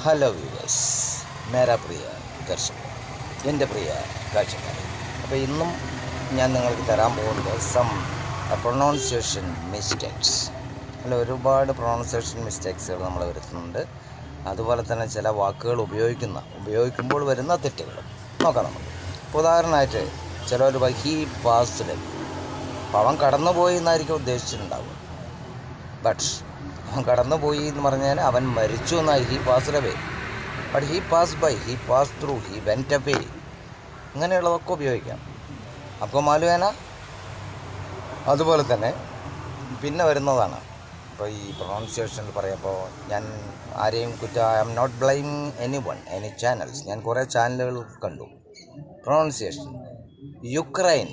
Hello viewers, മേരാ പ്രിയ ദർശകർ, എൻ്റെ പ്രിയ കാഴ്ചക്കാർ. അപ്പോൾ ഇന്നും ഞാൻ നിങ്ങൾക്ക് തരാൻ പോകുന്നത് പ്രൊണൗൺസിയേഷൻ മിസ്റ്റേക്സ്. അല്ല, ഒരുപാട് പ്രൊണൗൺസിയേഷൻ മിസ്റ്റേക്സുകൾ നമ്മൾ വരുത്തുന്നുണ്ട്. അതുപോലെ തന്നെ ചില വാക്കുകൾ ഉപയോഗിക്കുമ്പോൾ വരുന്ന തെറ്റുകൾ നോക്കാം നമുക്ക്. ഇപ്പോൾ ഉദാഹരണമായിട്ട് ചിലർ ഹീ പാസ്ഡ്, അപ്പോൾ അവൻ കടന്നുപോയി എന്നായിരിക്കും ഉദ്ദേശിച്ചിട്ടുണ്ടാവുക. ബട്ട് അവൻ കടന്നുപോയി എന്ന് പറഞ്ഞാൽ അവൻ മരിച്ചു എന്നായി. He passed away, but he pass by, he pass through, he went away, ഇങ്ങനെയുള്ളതൊക്കെ ഉപയോഗിക്കാം. അപ്പോൾ മാലുവേന അതുപോലെ തന്നെ പിന്നെ വരുന്നതാണ്. ഇപ്പോൾ ഈ പ്രൊണൗൺസിയേഷനിൽ പറയുമ്പോൾ ഞാൻ ആരെയും I am not blaming any channels. ഞാൻ കുറേ ചാനലുകൾ കണ്ടു. പ്രൊണൗൺസിയേഷൻ യുക്രൈൻ,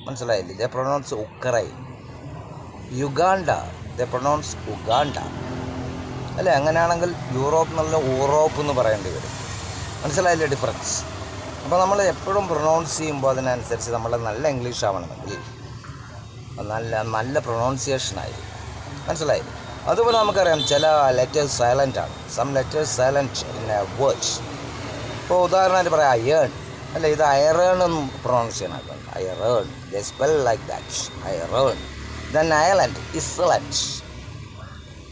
മനസ്സിലായില്ലേ? They pronounce Ukraine. Uganda, they pronounce Uganda. അല്ലേ? അങ്ങനെയാണെങ്കിൽ യൂറോപ്പ് എന്നുള്ള യൂറോപ്പ് എന്ന് പറയേണ്ടി വരും. മനസ്സിലായില്ലേ ഡിഫറൻസ്? അപ്പോൾ നമ്മൾ എപ്പോഴും പ്രൊണൗൺസ് ചെയ്യുമ്പോൾ അതിനനുസരിച്ച് നമ്മൾ നല്ല ഇംഗ്ലീഷ് ആവണമെങ്കിൽ നല്ല പ്രൊണൗൺസിയേഷനായിരിക്കും. മനസ്സിലായില്ലേ? അതുപോലെ നമുക്കറിയാം ചില ലെറ്റേഴ്സ് സൈലൻ്റ് ആണ്. Some letters silent in a word. ഇപ്പോൾ ഉദാഹരണമായിട്ട് പറയാം അയേൺ, അല്ല, ഇത് അയറേൺ എന്ന് പ്രൊണൗൺസ് ചെയ്യണം. Iron, they spell like that, iron. Then Ireland, island.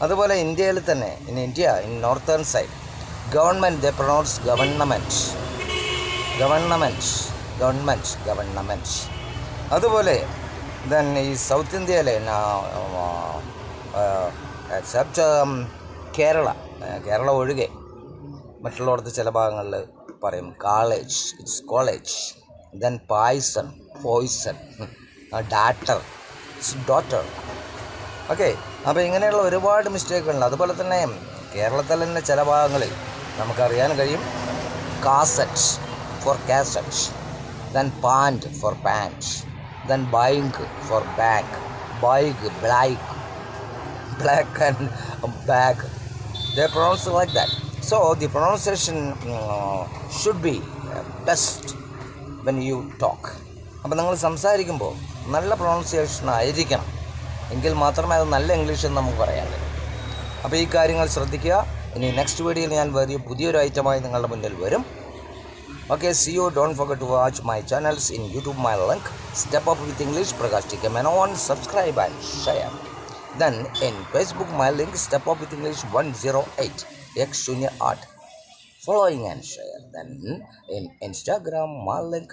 അതുപോലെ ഇന്ത്യയിൽ തന്നെ in northern side government, they pronounce government. അതുപോലെ ദെൻ ഈ സൗത്ത് ഇന്ത്യയിലെ എക്സെപ്റ്റ് കേരള ഒഴികെ മറ്റുള്ളവർക്ക് ചില ഭാഗങ്ങളിൽ പറയും college, it's college. Then poison, daughter, it's daughter. Okay, അപ്പോൾ ഇങ്ങനെയുള്ള ഒരുപാട് മിസ്റ്റേക്കുകളുണ്ട്. അതുപോലെ തന്നെ കേരളത്തിൽ തന്നെ ചില ഭാഗങ്ങളിൽ നമുക്കറിയാൻ കഴിയും cassette for cassette, then pant for pant, then bank for bank, bike, black and bag. They pronounce like that. So the pronunciation should be best when you talk. അപ്പോൾ നിങ്ങൾ സംസാരിക്കുമ്പോൾ നല്ല പ്രൊണൗൺസിയേഷൻ ആയിരിക്കണം, എങ്കിൽ മാത്രമേ അത് നല്ല ഇംഗ്ലീഷ് എന്ന് നമുക്ക് പറയാൻ കഴിയും. അപ്പോൾ ഈ കാര്യങ്ങൾ ശ്രദ്ധിക്കുക. ഇനി നെക്സ്റ്റ് വീഡിയോയിൽ ഞാൻ പുതിയൊരു ഐറ്റമായി നിങ്ങളുടെ മുന്നിൽ വരും. Okay, see you. Don't forget to watch my channels in YouTube. My link Step Up with English Prakash TK Menon. Subscribe and share. Then in Facebook my link Step Up with English 108 X08. Following and share. Then in Instagram my link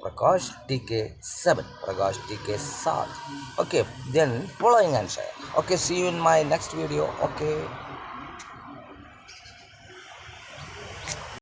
Prakash TK7, Prakash TK7. Okay, then following and share. Okay, see you in my next video. Okay.